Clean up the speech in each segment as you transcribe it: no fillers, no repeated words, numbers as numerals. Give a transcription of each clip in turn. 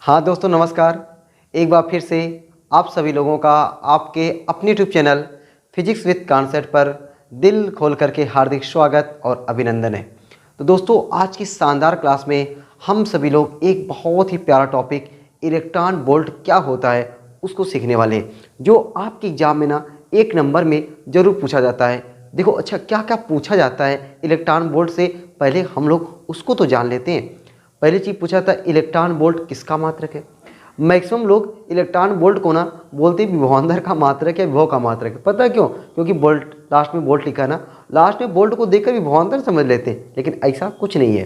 हाँ दोस्तों नमस्कार। एक बार फिर से आप सभी लोगों का आपके अपने YouTube channel physics with concept पर दिल खोल करके हार्दिक स्वागत और अभिनंदन है। तो दोस्तों आज की शानदार क्लास में हम सभी लोग एक बहुत ही प्यारा टॉपिक इलेक्ट्रॉन वोल्ट क्या होता है उसको सीखने वाले हैं, जो आपके एग्जाम में ना 1 नंबर में ज़रूर पूछा जाता है। देखो अच्छा क्या क्या पूछा जाता है इलेक्ट्रॉन वोल्ट से, पहले हम लोग उसको तो जान लेते हैं। पहली चीज़ पूछा था इलेक्ट्रॉन वोल्ट किसका मात्रक है। मैक्सिमम लोग इलेक्ट्रॉन वोल्ट को ना बोलते हैं विभवांतर का मात्रक है, विभव का मात्रक है। पता है क्यों? क्योंकि वोल्ट लास्ट में वोल्ट लिखा है ना, लास्ट में वोल्ट को देखकर विभवांतर समझ लेते हैं, लेकिन ऐसा कुछ नहीं है।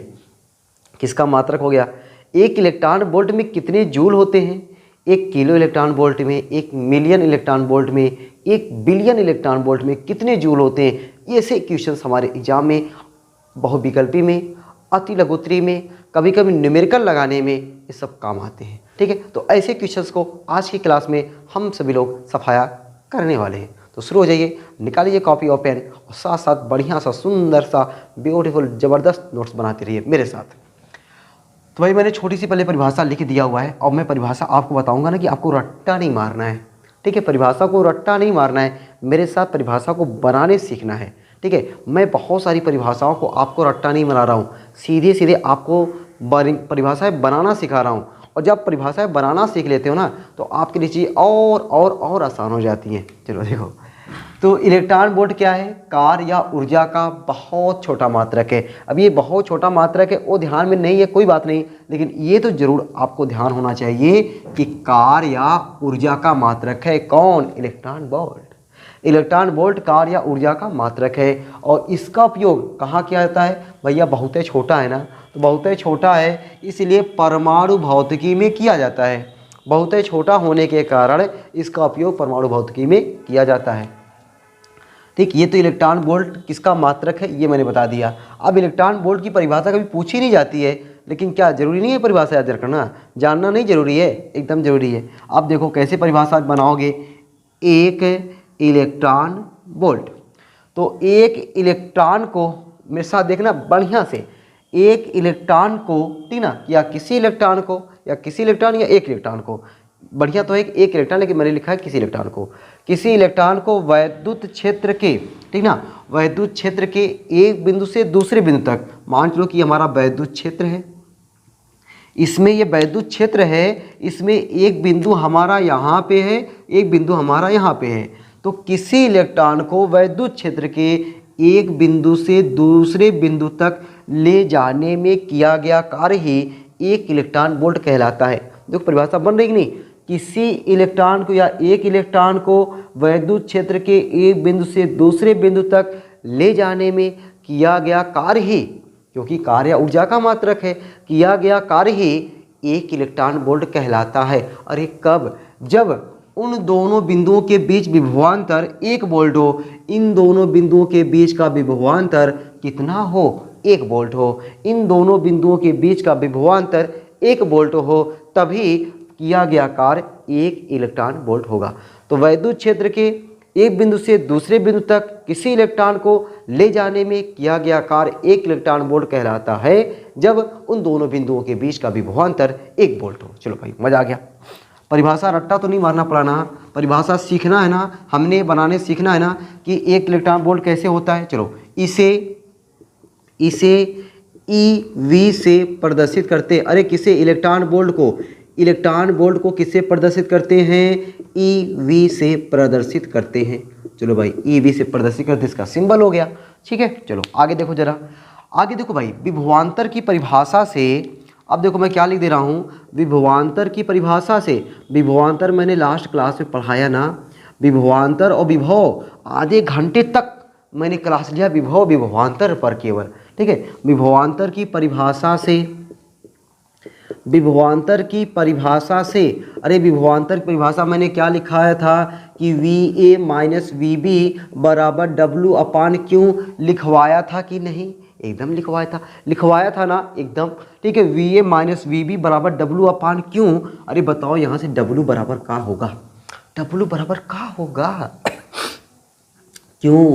किसका मात्रक हो गया? एक इलेक्ट्रॉन वोल्ट में कितने जूल होते हैं? 1 किलो इलेक्ट्रॉन वोल्ट में, 1 मिलियन इलेक्ट्रॉन वोल्ट में, 1 बिलियन इलेक्ट्रॉन वोल्ट में कितने जूल होते हैं? ये ऐसे क्वेश्चन हमारे एग्जाम में बहुविकल्पी में, अति लघुत्तरी में, कभी कभी न्यूमेरिकल लगाने में ये सब काम आते हैं। ठीक है, तो ऐसे क्वेश्चंस को आज की क्लास में हम सभी लोग सफाया करने वाले हैं। तो शुरू हो जाइए, निकालिए कॉपी और पेन और साथ साथ बढ़िया सा सुंदर सा ब्यूटीफुल ज़बरदस्त नोट्स बनाते रहिए मेरे साथ। तो भाई मैंने छोटी सी पहले परिभाषा लिख दिया हुआ है और मैं परिभाषा आपको बताऊंगा ना कि आपको रट्टा नहीं मारना है। ठीक है, परिभाषा को रट्टा नहीं मारना है, मेरे साथ परिभाषा को बनाने सीखना है। ठीक है, मैं बहुत सारी परिभाषाओं को आपको रट्टा नहीं बना रहा हूँ, सीधे सीधे आपको परिभाषाएं बनाना सिखा रहा हूँ। और जब परिभाषाएं बनाना सीख लेते हो ना तो आपके लिए चीज़ और आसान हो जाती हैं। चलो देखो, तो इलेक्ट्रॉन वोल्ट क्या है? कार्य या ऊर्जा का बहुत छोटा मात्रक है। अब ये बहुत छोटा मात्रक है वो ध्यान में नहीं है, कोई बात नहीं, लेकिन ये तो जरूर आपको ध्यान होना चाहिए कि कार्य या ऊर्जा का मात्रक है कौन? Electron volt. इलेक्ट्रॉन वोल्ट कार्य या ऊर्जा का मात्रक है और इसका उपयोग कहाँ किया जाता है? भैया बहुत छोटा है ना, तो बहुत छोटा है इसलिए परमाणु भौतिकी में किया जाता है। बहुत छोटा होने के कारण इसका उपयोग परमाणु भौतिकी में किया जाता है। ठीक, ये तो इलेक्ट्रॉन वोल्ट किसका मात्रक है ये मैंने बता दिया। अब इलेक्ट्रॉन वोल्ट की परिभाषा कभी पूछी नहीं जाती है, लेकिन क्या जरूरी नहीं है परिभाषा याद रखना? जानना नहीं जरूरी है, एकदम जरूरी है। अब देखो कैसे परिभाषा बनाओगे। एक इलेक्ट्रॉन वोल्ट, तो एक इलेक्ट्रॉन को मेरे साथ देखना बढ़िया से, एक इलेक्ट्रॉन को, ठीक ना, या किसी इलेक्ट्रॉन को, या किसी इलेक्ट्रॉन या एक इलेक्ट्रॉन को, बढ़िया तो है एक इलेक्ट्रॉन, लेकिन मैंने लिखा है किसी इलेक्ट्रॉन को, किसी इलेक्ट्रॉन को वैद्युत क्षेत्र के, ठीक ना, वैद्युत क्षेत्र के एक बिंदु से दूसरे बिंदु तक, मान लो कि हमारा वैद्युत क्षेत्र है, इसमें ये वैद्युत क्षेत्र है, इसमें एक बिंदु हमारा यहाँ पे है, एक बिंदु हमारा यहाँ पे है, तो किसी इलेक्ट्रॉन को वैद्युत क्षेत्र के एक बिंदु से दूसरे बिंदु तक ले जाने में किया गया कार्य ही एक इलेक्ट्रॉन वोल्ट कहलाता है। देखो परिभाषा बन रही कि नहीं? किसी इलेक्ट्रॉन को या एक इलेक्ट्रॉन को वैद्युत क्षेत्र के एक बिंदु से दूसरे बिंदु तक ले जाने में किया गया कार्य ही, क्योंकि कार्य ऊर्जा का मात्रक है, किया गया कार्य ही एक इलेक्ट्रॉन वोल्ट कहलाता है। अरे कब? जब उन दोनों बिंदुओं के बीच विभवांतर 1 वोल्ट हो, इन दोनों बिंदुओं के बीच का विभवांतर कितना हो? 1 वोल्ट हो। इन दोनों बिंदुओं के बीच का विभवांतर 1 वोल्ट हो, तभी किया गया कार्य 1 इलेक्ट्रॉन वोल्ट होगा। तो वैद्युत क्षेत्र के एक बिंदु से दूसरे बिंदु तक किसी इलेक्ट्रॉन को ले जाने में किया गया कार्य 1 इलेक्ट्रॉन वोल्ट कहलाता है, जब उन दोनों बिंदुओं के बीच का विभवांतर 1 वोल्ट हो। चलो भाई मजा आ गया। परिभाषा रट्टा तो नहीं मारना पड़ाना, परिभाषा सीखना है ना, हमने बनाने सीखना है ना कि 1 इलेक्ट्रॉन वोल्ट कैसे होता है। चलो इसे EV से प्रदर्शित करते हैं। अरे किसे? इलेक्ट्रॉन वोल्ट को किससे प्रदर्शित करते हैं? EV से प्रदर्शित करते हैं। चलो भाई EV से प्रदर्शित करते, इसका सिंबल हो गया। ठीक है, चलो आगे देखो जरा, आगे देखो भाई विभवांतर की परिभाषा से, अब देखो मैं क्या लिख दे रहा हूँ, विभवांतर की परिभाषा से। विभवांतर मैंने लास्ट क्लास में पढ़ाया ना, विभवांतर और विभव आधे घंटे तक मैंने क्लास लिया विभव विभवांतर पर केवल। ठीक है, विभवांतर की परिभाषा से, विभवांतर की परिभाषा से, अरे विभवांतर की परिभाषा मैंने क्या लिखाया था कि VA माइनस VB बराबर W/Q लिखवाया था कि नहीं? एकदम लिखवाया था ना, एकदम। ठीक है, VA माइनस VB बराबर W/Q। अरे बताओ यहाँ से W बराबर का होगा? W बराबर का होगा? क्यों?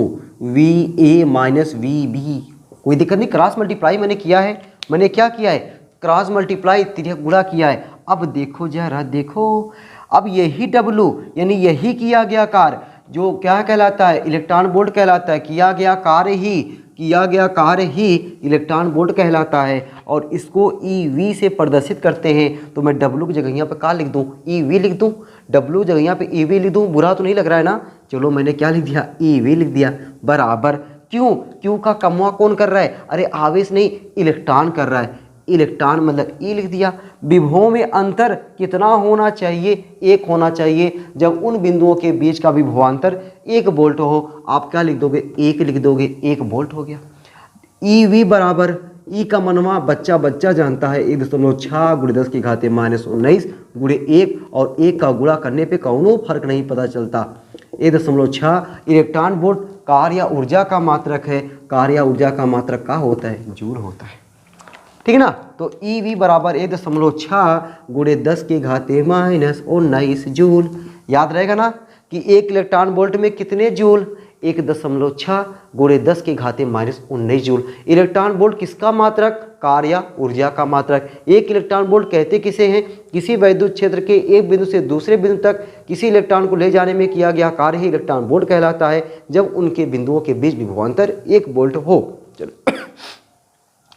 VA माइनस VB, कोई दिक्कत नहीं, क्रॉस मल्टीप्लाई मैंने किया है। मैंने क्या किया है? क्रॉस मल्टीप्लाई, तिर्यक गुणा किया है। अब देखो जरा देखो, अब यही W यानी यही किया गया कार्य जो क्या कहलाता है, इलेक्ट्रॉन वोल्ट कहलाता है। किया गया कार्य ही इलेक्ट्रॉन वोल्ट कहलाता है। और इसको EV से प्रदर्शित करते हैं। तो मैं W की जगह यहाँ पे क्या लिख दूँ, EV लिख दूँ। W जगह यहाँ पे EV लिख दूँ, बुरा तो नहीं लग रहा है ना। चलो मैंने क्या लिख दिया, EV लिख दिया। बराबर क्यों का कमवा कौन कर रहा है, अरे आवेश नहीं, इलेक्ट्रॉन कर रहा है। इलेक्ट्रॉन मतलब E लिख दिया। विभवों में अंतर कितना होना चाहिए, 1 होना चाहिए। जब उन बिंदुओं के बीच का विभवांतर 1 वोल्ट हो, आप क्या लिख दोगे, 1 लिख दोगे, 1 वोल्ट हो गया। EV बराबर E का मनवा बच्चा जानता है 1.6 × 10 की घाते -19 गुणे 1, और 1 का गुणा करने पे कौनो फर्क नहीं पता चलता। 1.6 इलेक्ट्रॉन वोल्ट कार्य या ऊर्जा का मात्रक है। कार्य या ऊर्जा का मात्रक का होता है, जूल होता है। ठीक है ना। तो EV बराबर 1.6 × 10 की घाते -19 जूल। याद रहेगा ना कि 1 इलेक्ट्रॉन वोल्ट में कितने जूल, 1.6 × 10 की घाते -19 जूल। इलेक्ट्रॉन वोल्ट किसका मात्रक, कार्य या ऊर्जा का मात्रक। 1 इलेक्ट्रॉन वोल्ट कहते किसे हैं, किसी वैद्युत क्षेत्र के एक बिंदु से दूसरे बिंदु तक किसी इलेक्ट्रॉन को ले जाने में किया गया कार्य ही इलेक्ट्रॉन वोल्ट कहलाता है, जब उनके बिंदुओं के बीच विभवांतर 1 वोल्ट हो। चलो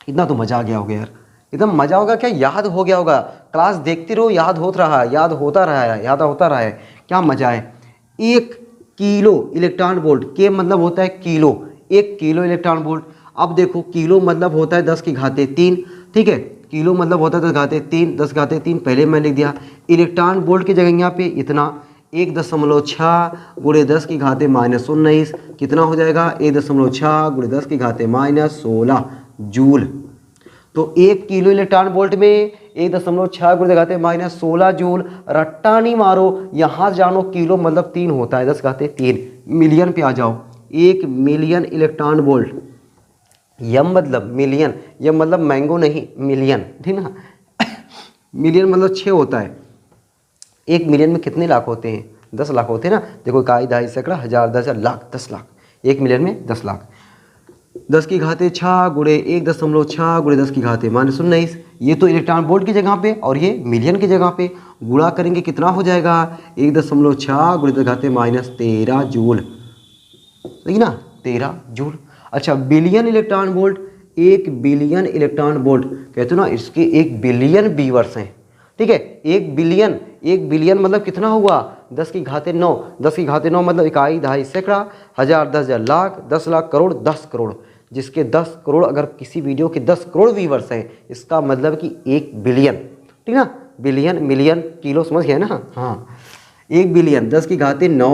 इतना तो मजा आ गया होगा यार, एकदम मजा होगा क्या, याद हो गया होगा। क्लास देखते रहो, याद होता रहा है, क्या मजा है। 1 किलो इलेक्ट्रॉन वोल्ट, के मतलब होता है किलो, 1 किलो इलेक्ट्रॉन वोल्ट। अब देखो किलो मतलब होता है 10 की घाते 3, ठीक है, किलो मतलब होता है 10 घाते 3, 10 घाते 3 पहले मैं लिख दिया। इलेक्ट्रॉन वोल्ट की जगह यहाँ पे इतना 1.6 × 10 की घाते -19 कितना हो जाएगा, 1.6 × 10 की घाते -16 जूल। तो 1 किलो इलेक्ट्रॉन वोल्ट में 1.6 × 10 घाते -16 जूल। रट्टा नहीं मारो, यहाँ जानो किलो मतलब 3 होता है, 10 घाते 3। मिलियन पे आ जाओ, 1 मिलियन इलेक्ट्रॉन वोल्ट, यम मतलब मिलियन, यम मतलब मैंगो नहीं, मिलियन, ठीक ना। मिलियन मतलब 6 होता है। 1 मिलियन में कितने लाख होते हैं, 10 लाख होते हैं ना। देखो इकाई, दहाई, सैकड़ा, हजार, 10,000, लाख, 10 लाख। 1 मिलियन में 10 लाख। 10 की घाते 6 × 1.6 × 10 की घाते -19, ये तो इलेक्ट्रॉन वोल्ट की जगह पे, और ये मिलियन की जगह पे। गुणा करेंगे कितना हो जाएगा, 1.6 × 10 की घाते -13 जूल, सही ना, 13 जूल। अच्छा billion electron volt, 1 billion electron volt कहते हो ना, इसके 1 बिलियन व्यूअर्स हैं, ठीक है। 1 बिलियन मतलब कितना हुआ, 10 की घाते 9, 10 की घाते 9 मतलब इकाई, दहाई, सैकड़ा, हजार, 10,000, लाख, 10 लाख, करोड़, 10 करोड़। जिसके 10 करोड़, अगर किसी वीडियो के 10 करोड़ व्यूअर्स हैं, इसका मतलब कि 1 बिलियन, ठीक ना। बिलियन, मिलियन, किलो समझ गए ना, हाँ। 1 बिलियन 10 की घाते 9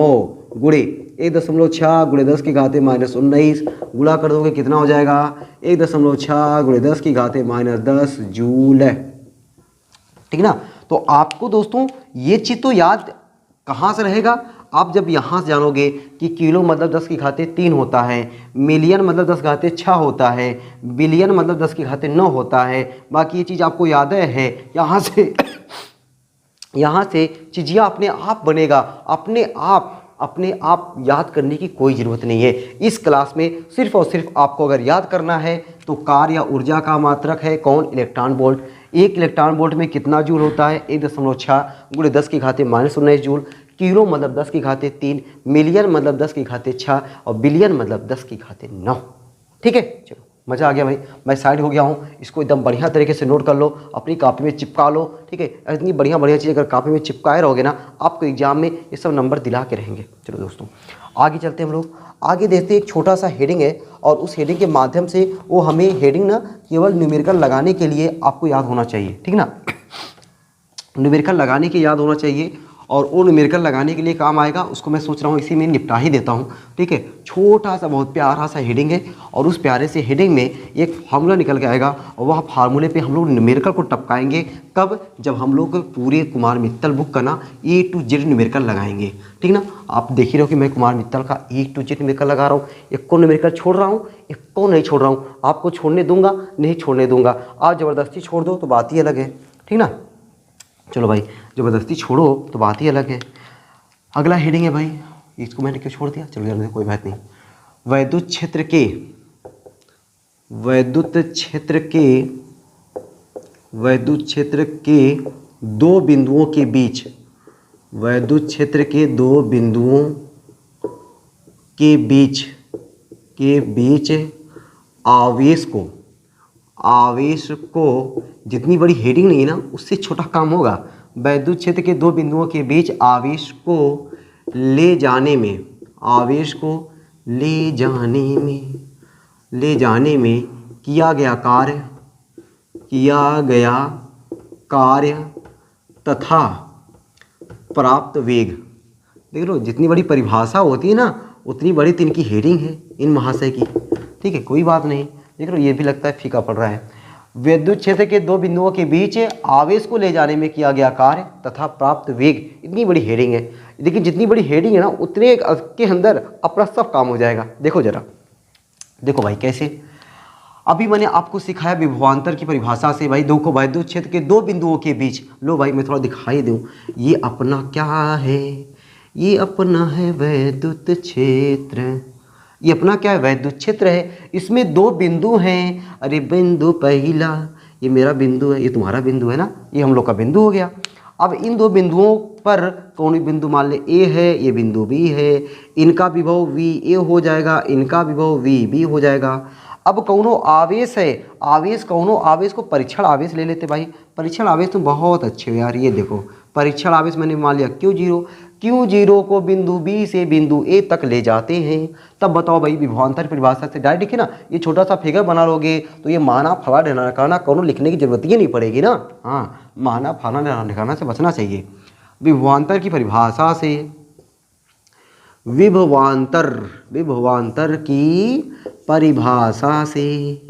गुणे 1.6 × 10 की घाते -19, गुणा कर दोगे कितना हो जाएगा, 1.6 × 10 की घाते -10 जूल है, ठीक ना। तो आपको दोस्तों ये चीज़ तो याद कहाँ से रहेगा, आप जब यहाँ से जानोगे कि किलो मतलब 10 की घाते 3 होता है, मिलियन मतलब 10 की घाते 6 होता है, बिलियन मतलब 10 की घाते 9 होता है। बाकी ये चीज़ आपको याद है, यहाँ से चीज़ें अपने आप बनेगा, अपने आप याद करने की कोई ज़रूरत नहीं है। इस क्लास में सिर्फ और सिर्फ आपको अगर याद करना है तो कार्य या ऊर्जा का मात्रक है कौन, इलेक्ट्रॉन वोल्ट। 1 इलेक्ट्रॉन वोल्ट में कितना जूल होता है, 1.6 × 10 की घाते -19 जूल। किलो मतलब 10 की घाते 3, मिलियन मतलब 10 की घाते 6, और बिलियन मतलब 10 की घाते 9, ठीक है। चलो मज़ा आ गया भाई, मैं साइड हो गया हूँ। इसको एकदम बढ़िया तरीके से नोट कर लो, अपनी कॉपी में चिपका लो, ठीक है। इतनी बढ़िया चीज़ अगर कॉपी में चिपकाए रहोगे ना, आपको एग्जाम में ये सब नंबर दिला के रहेंगे। चलो दोस्तों आगे चलते हैं हम लोग, आगे देखते हैं। एक छोटा सा हेडिंग है, और उस हेडिंग के माध्यम से वो हमें हेडिंग ना केवल न्यूमेरिकल लगाने के लिए आपको याद होना चाहिए, ठीक ना। न्यूमेरिकल लगाने के याद होना चाहिए, और वो न्यूमेरिकल लगाने के लिए काम आएगा। उसको मैं सोच रहा हूँ इसी में निपटा ही देता हूँ, ठीक है। छोटा सा बहुत प्यारा सा हेडिंग है, और उस प्यारे से हेडिंग में एक फार्मूला निकल के आएगा, और वह फार्मूले पे हम लोग न्यूमेरिकल को टपकाएंगे। कब, जब हम लोग पूरे कुमार मित्तल बुक का ना A to Z न्यूमेरिकल लगाएंगे, ठीक ना। आप देख ही रहो कि मैं कुमार मित्तल का A to Z न्यूमेरिकल लगा रहा हूँ। एक को न्यूमेरिकल छोड़ रहा हूँ, एक को नहीं छोड़ रहा हूँ। आपको छोड़ने दूंगा नहीं छोड़ने दूंगा, आप ज़बरदस्ती छोड़ दो तो बात ही अलग है, ठीक ना। चलो भाई ज़बरदस्ती छोड़ो तो बात ही अलग है। अगला हेडिंग है भाई, इसको मैंने क्यों छोड़ दिया, चलो यार कोई बात नहीं। वैद्युत क्षेत्र के दो बिंदुओं के बीच, वैद्युत क्षेत्र के दो बिंदुओं के बीच आवेश को जितनी बड़ी हेडिंग नहीं है ना उससे छोटा काम होगा। वैद्युत क्षेत्र के दो बिंदुओं के बीच आवेश को ले जाने में किया गया कार्य तथा प्राप्त वेग। देख लो, जितनी बड़ी परिभाषा होती है ना उतनी बड़ी तो इनकी हेडिंग है इन महाशय की। ठीक है, कोई बात नहीं। देख लो, ये भी लगता है फीका पड़ रहा है। विद्युत क्षेत्र के दो बिंदुओं के बीच आवेश को ले जाने में किया गया कार्य तथा प्राप्त वेग, इतनी बड़ी हेडिंग है। लेकिन जितनी बड़ी हेडिंग है ना उतने के अंदर अपना सब काम हो जाएगा। देखो जरा, देखो भाई कैसे। अभी मैंने आपको सिखाया विभवांतर की परिभाषा से। भाई देखो, वैद्युत क्षेत्र के दो बिंदुओं के बीच, लो भाई मैं थोड़ा दिखाई दूं, ये अपना क्या है, ये अपना है वैद्युत क्षेत्र। ये अपना क्या है, वैद्युत क्षेत्र है। इसमें दो बिंदु हैं। अरे बिंदु पहला, ये मेरा बिंदु है, ये तुम्हारा बिंदु है ना, ये हम लोग का बिंदु हो गया। अब इन दो बिंदुओं पर कौन भी बिंदु मान ले ए है, ये बिंदु बी है, इनका विभव वी ए हो जाएगा, इनका विभव वी बी हो जाएगा। अब कौनो आवेश है, कौनो आवेश को परीक्षण आवेश ले लेते भाई। परीक्षण आवेश तो बहुत अच्छे हो यार। ये देखो, परीक्षण आवेश मैंने मान लिया Q0 को बिंदु B से बिंदु A तक ले जाते हैं। तब बताओ भाई, विभवांतर परिभाषा से डायरेक्ट लिखे ना, ये छोटा सा फिगर बना लोगे तो ये माना फला ढकाना कौनो लिखने की जरूरत ही नहीं पड़ेगी ना। हाँ, माना फला ढकाना से बचना चाहिए। विभवांतर की परिभाषा से, विभवांतर की परिभाषा से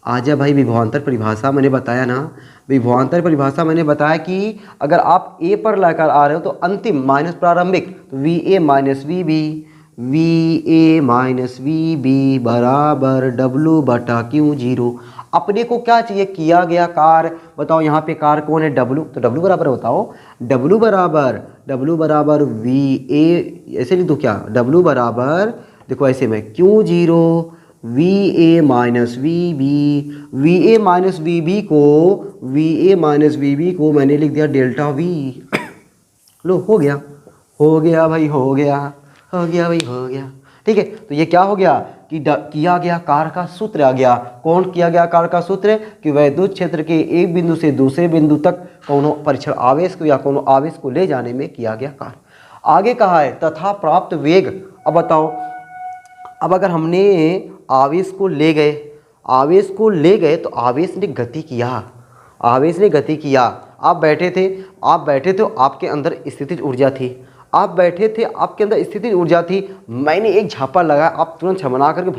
आजा भाई। विभवांतर परिभाषा मैंने बताया ना, विभवांतर परिभाषा मैंने बताया कि अगर आप ए पर लेकर आ रहे हो तो अंतिम माइनस प्रारंभिक, तो V A minus V B बराबर W/Q0। अपने को क्या चाहिए, किया गया कार्य। बताओ यहाँ पे कार्य कौन है, W, तो W बराबर बताओ, W बराबर वी ए, ऐसे लिख दो क्या, W बराबर, देखो ऐसे में Q0 V A minus V B को मैंने लिख दिया डेल्टा वी। लो, हो गया भाई, हो गया। ठीक है, तो ये क्या हो गया कि किया गया कार्य का सूत्र आ गया। कौन किया गया कार्य का सूत्र, कि वैद्युत क्षेत्र के एक बिंदु से दूसरे बिंदु तक कोनो परीक्षण आवेश को या कोनो आवेश को ले जाने में किया गया कार्य। आगे कहा है तथा प्राप्त वेग। अब बताओ, अब अगर हमने आवेश को ले गए तो आवेश ने गति किया। आप बैठे थे, आपके अंदर स्थितिज ऊर्जा थी। मैंने एक झापा लगाया, आप तुरंत छमना करके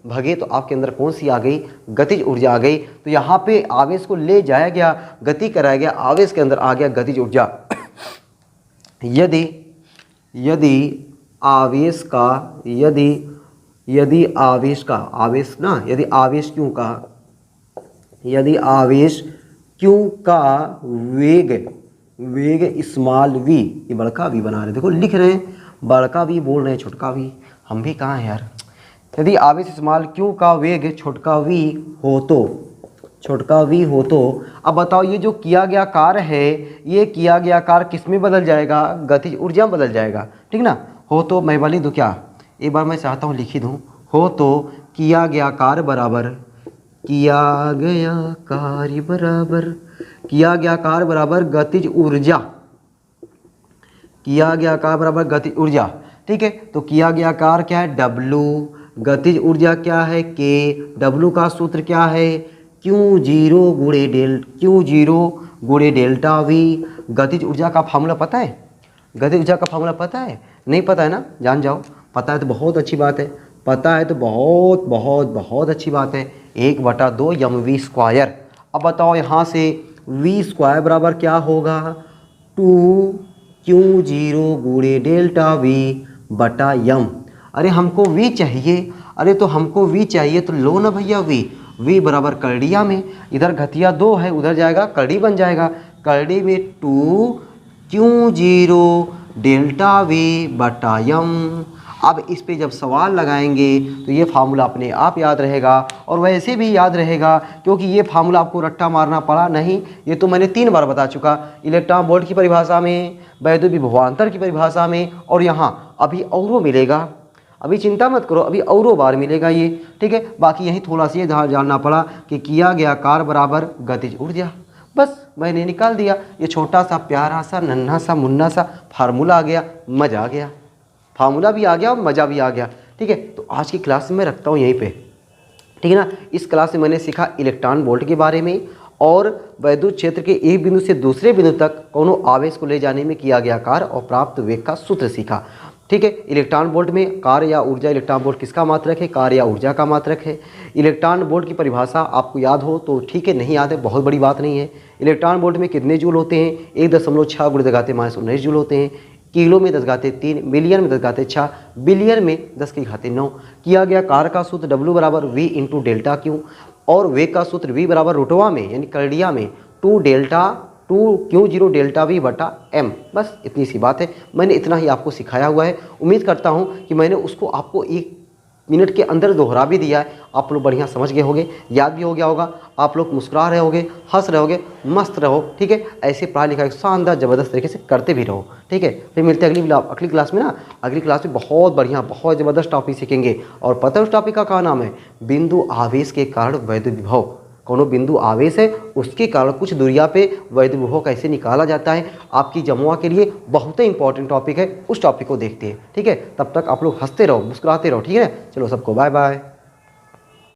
भगे तो आपके अंदर कौन सी आ गई, गतिज ऊर्जा आ गई। तो यहाँ पे आवेश को ले जाया गया, गति कराया गया, आवेश के अंदर आ गया गतिज ऊर्जा। यदि आवेश क्यों का वेग स्मॉल वी, ये बड़का वी बना रहे, देखो लिख रहे हैं बड़का वी, बोल रहे हैं छोटका वी। हम भी कहाँ हैं यार। यदि आवेश स्मॉल क्यों का वेग छोटका वी हो तो अब बताओ, ये जो किया गया कार्य है, ये किया गया कार्य किस में बदल जाएगा, गतिज ऊर्जा में बदल जाएगा। ठीक ना, हो तो मैं वाली दो क्या, एक बार मैं चाहता हूँ लिखी दूँ, हो तो किया गया कार्य बराबर गतिज ऊर्जा। ठीक है, तो किया गया कार्य क्या है, W, गतिज ऊर्जा क्या है, K, W का सूत्र क्या है, Q0 गुणे डेल्टा V। गतिज ऊर्जा का फार्मूला पता है, नहीं पता है ना, जान जाओ। पता है तो बहुत अच्छी बात है, बहुत अच्छी बात है। 1/2 mv²। अब बताओ यहाँ से v² बराबर क्या होगा, 2Q0 गुणे डेल्टा V/m। अरे हमको v चाहिए, तो लो ना भैया v बराबर करड़िया में, इधर घटिया 2 है, उधर जाएगा करड़ी बन जाएगा, करड़ी में 2Q0 डेल्टा V/m। अब इस पे जब सवाल लगाएंगे तो ये फार्मूला अपने आप याद रहेगा, और वैसे भी याद रहेगा क्योंकि ये फार्मूला आपको रट्टा मारना पड़ा नहीं, ये तो मैंने 3 बार बता चुका। इलेक्ट्रॉन वोल्ट की परिभाषा में, वैद्युत विभवांतर की परिभाषा में, और यहाँ अभी और मिलेगा। अभी चिंता मत करो, अभी औरों बार मिलेगा ये, ठीक है। बाकी यही थोड़ा सा ये जानना पड़ा कि किया गया कार्य बराबर गतिज ऊर्जा, बस मैंने निकाल दिया। ये छोटा सा प्यारा सा नन्हा सा मुन्ना सा फार्मूला आ गया, मजा आ गया, फार्मूला भी आ गया और मज़ा भी आ गया, ठीक है। तो आज की क्लास में मैं रखता हूँ यहीं पे, ठीक है ना। इस क्लास में मैंने सीखा इलेक्ट्रॉन वोल्ट के बारे में, और वैद्युत क्षेत्र के एक बिंदु से दूसरे बिंदु तक कोनो आवेश को ले जाने में किया गया कार्य और प्राप्त वेग का सूत्र सीखा, ठीक है। इलेक्ट्रॉन वोल्ट में कार्य या ऊर्जा, इलेक्ट्रॉन वोल्ट किसका मात्रक है, कार्य या ऊर्जा का मात्रक है। इलेक्ट्रॉन वोल्ट की परिभाषा आपको याद हो तो ठीक है, नहीं याद है बहुत बड़ी बात नहीं है। इलेक्ट्रॉन वोल्ट में कितने जूल होते हैं, 1.6 × 10⁻⁹ जूल होते हैं। किलो में 10⁻3, मिलियन में 10⁻6, बिलियन में 10⁻9। किया गया कार्य का सूत्र W बराबर V × डेल्टा Q, और वेग का सूत्र V बराबर रुटवा में यानी करडिया में 2Q0 डेल्टा V बटा M। बस इतनी सी बात है, मैंने इतना ही आपको सिखाया हुआ है। उम्मीद करता हूँ कि मैंने उसको आपको 1 मिनट के अंदर दोहरा भी दिया है, आप लोग बढ़िया समझ गए होंगे, याद भी हो गया होगा। आप लोग मुस्कुरा रहे होगे, हंस रहे होगे, मस्त रहो, ठीक है। ऐसे पढ़ाई लिखाई शानदार ज़बरदस्त तरीके से करते भी रहो, ठीक है। फिर मिलते हैं अगली क्लास में ना। अगली क्लास में बहुत बढ़िया बहुत ज़बरदस्त टॉपिक सीखेंगे, और पता है उस टॉपिक का क्या नाम है, बिंदु आवेश के कारण वैद्युत विभव। कोनो बिंदु आवेश है, उसके कारण कुछ दूरिया पे वैद्युत विभव कैसे निकाला जाता है, आपकी जमुआ के लिए बहुत ही इंपॉर्टेंट टॉपिक है। उस टॉपिक को देखते हैं, ठीक है। तब तक आप लोग हंसते रहो, मुस्कुराते रहो, ठीक है। चलो सबको बाय बाय।